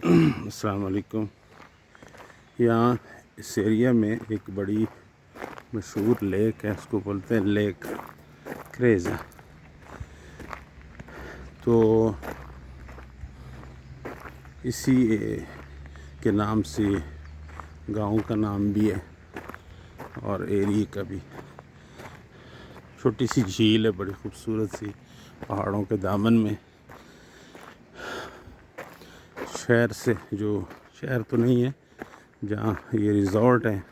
अस्सलाम वालेकुम। यहाँ इस एरिया में एक बड़ी मशहूर लेक है, उसको बोलते हैं लेक क्रेज़। तो इसी के नाम से गांव का नाम भी है और एरिया का भी। छोटी सी झील है, बड़ी खूबसूरत सी, पहाड़ों के दामन में। शहर से, जो शहर तो नहीं है, जहाँ ये रिज़ॉर्ट है,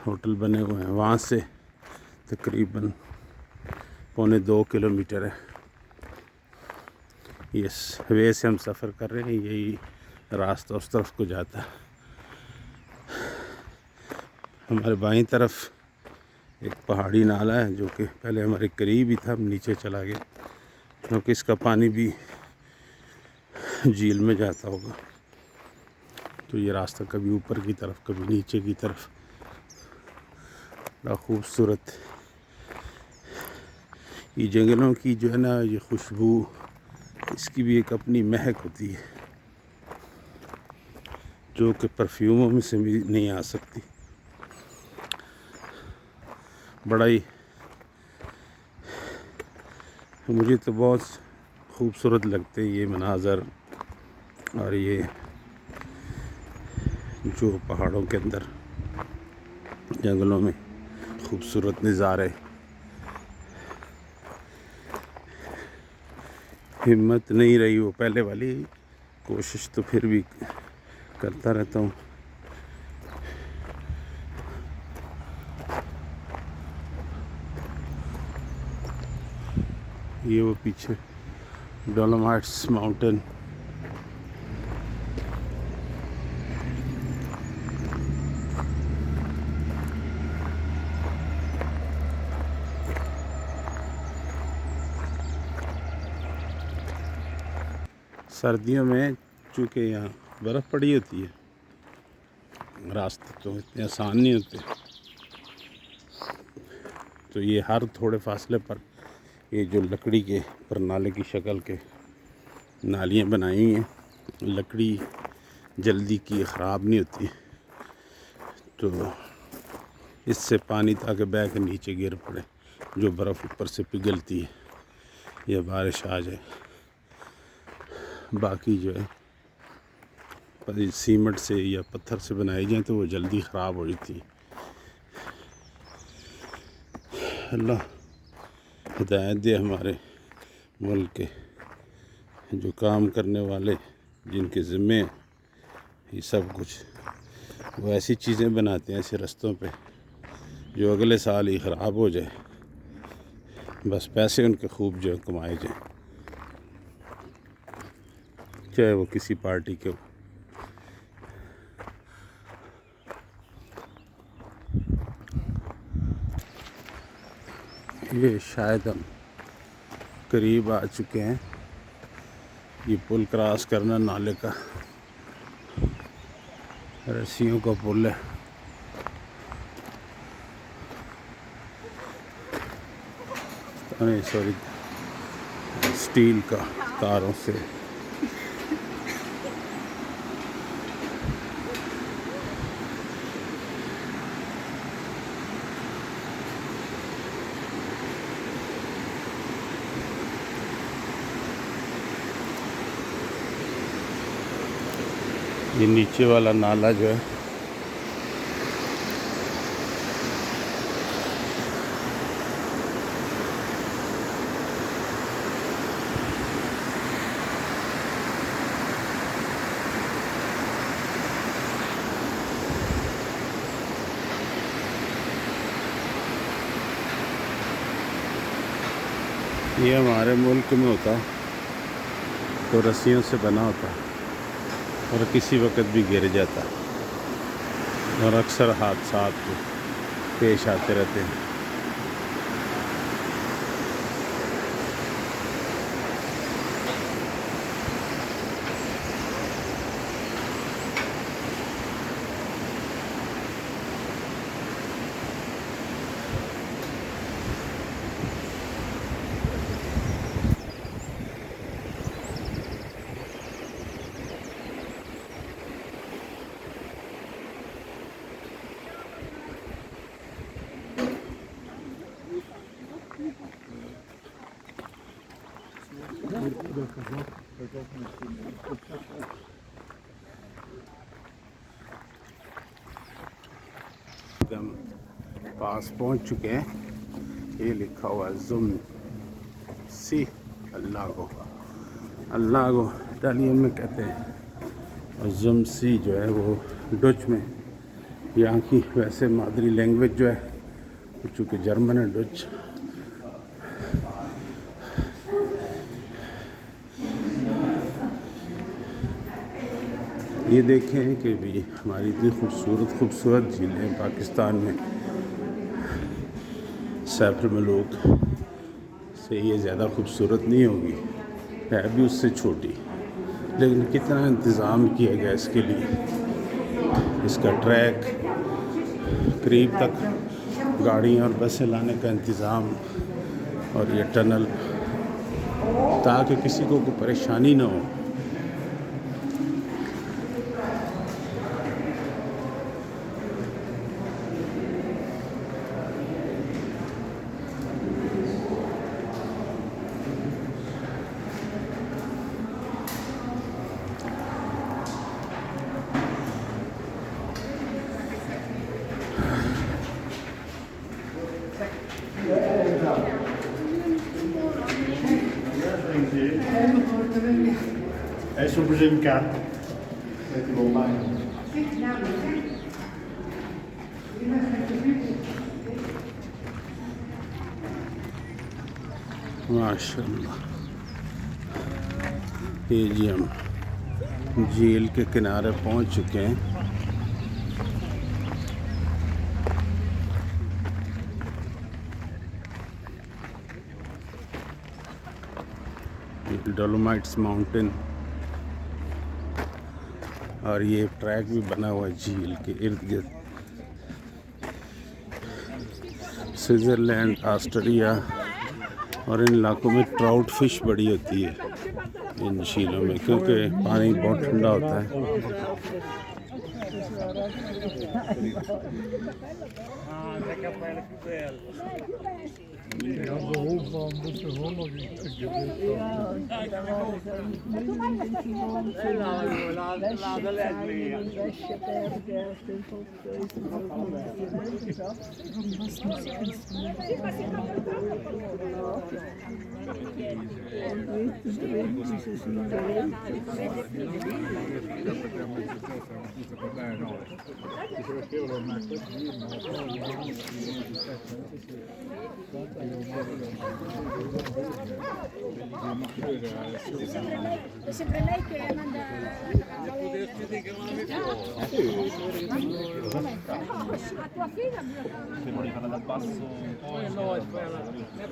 होटल बने हुए हैं, वहाँ से तकरीबन 1.25 किलोमीटर है। इस वे से हम सफ़र कर रहे हैं, यही रास्ता उस तरफ को जाता है। हमारे बाईं तरफ एक पहाड़ी नाला है जो कि पहले हमारे करीब ही था, अब नीचे चला गया क्योंकि इसका पानी भी झील में जाता होगा। तो ये रास्ता कभी ऊपर की तरफ, कभी नीचे की तरफ। बड़ा खूबसूरत। ये जंगलों की जो है ना, ये खुशबू, इसकी भी एक अपनी महक होती है जो कि परफ्यूमों में से भी नहीं आ सकती। बड़ा ही, मुझे तो बहुत खूबसूरत लगते हैं ये मनाज़र और ये जो पहाड़ों के अंदर जंगलों में खूबसूरत नज़ारे। हिम्मत नहीं रही वो पहले वाली, कोशिश तो फिर भी करता रहता हूँ। ये वो पीछे डोलोमाइट्स माउंटेन। सर्दियों में चूँकि यहाँ बर्फ़ पड़ी होती है, रास्ते तो इतने आसान नहीं होते, तो ये हर थोड़े फासले पर ये जो लकड़ी के परनाले की शक्ल के नालियाँ बनाई हैं। लकड़ी जल्दी की ख़राब नहीं होती, तो इससे पानी ताकि बह के नीचे गिर पड़े, जो बर्फ़ ऊपर से पिघलती है या बारिश आ जाए। बाकी जो है सीमेंट से या पत्थर से बनाई जाए तो वो जल्दी ख़राब हो जाती है। अल्लाह हिदायत दे हमारे मुल्क के जो काम करने वाले, जिनके ज़िम्मे ये सब कुछ, वो ऐसी चीज़ें बनाते हैं ऐसे रास्तों पे जो अगले साल ही ख़राब हो जाए, बस पैसे उनके खूब जो कमाए जाए, चाहे वो किसी पार्टी के हो। ये शायद हम करीब आ चुके हैं। ये पुल क्रॉस करना नाले का, रस्सियों का पुल है। नहीं सॉरी, स्टील का, तारों से। ये नीचे वाला नाला जो है, ये हमारे मुल्क में होता तो रस्सियों से बना होता और किसी वक्त भी गिर जाता, और अक्सर हादसा पेश आते रहते हैं। एकदम पास पहुंच चुके हैं। ये लिखा हुआ है जुम सी, अल्लाह को इटालियन में कहते हैं, और जुम सी जो है वो डच में, यहाँ की वैसे मादरी लैंग्वेज जो है चूँकि जर्मन है, डच। ये देखें कि भी हमारी इतनी खूबसूरत झीलें पाकिस्तान में, सैफर मलूक से ये ज़्यादा खूबसूरत नहीं होगी, है भी उससे छोटी, लेकिन कितना इंतज़ाम किया गया इसके लिए। इसका ट्रैक, करीब तक गाड़ियाँ और बसें लाने का इंतज़ाम, और ये टनल, ताकि किसी को कोई परेशानी ना हो। È sul Brincat. माशाल्लाह, ये जी हम झील के किनारे पहुंच चुके हैं। डोलोमाइट्स माउंटेन, और ये ट्रैक भी बना हुआ है झील के इर्द गिर्द। स्विट्ज़रलैंड, ऑस्ट्रेलिया और इन इलाकों में ट्राउट फिश बड़ी होती है इन झीलों में, क्योंकि पानी बहुत ठंडा होता है। È sempre lei che manda a tua figlia bisogna fare dal basso. No, è quella per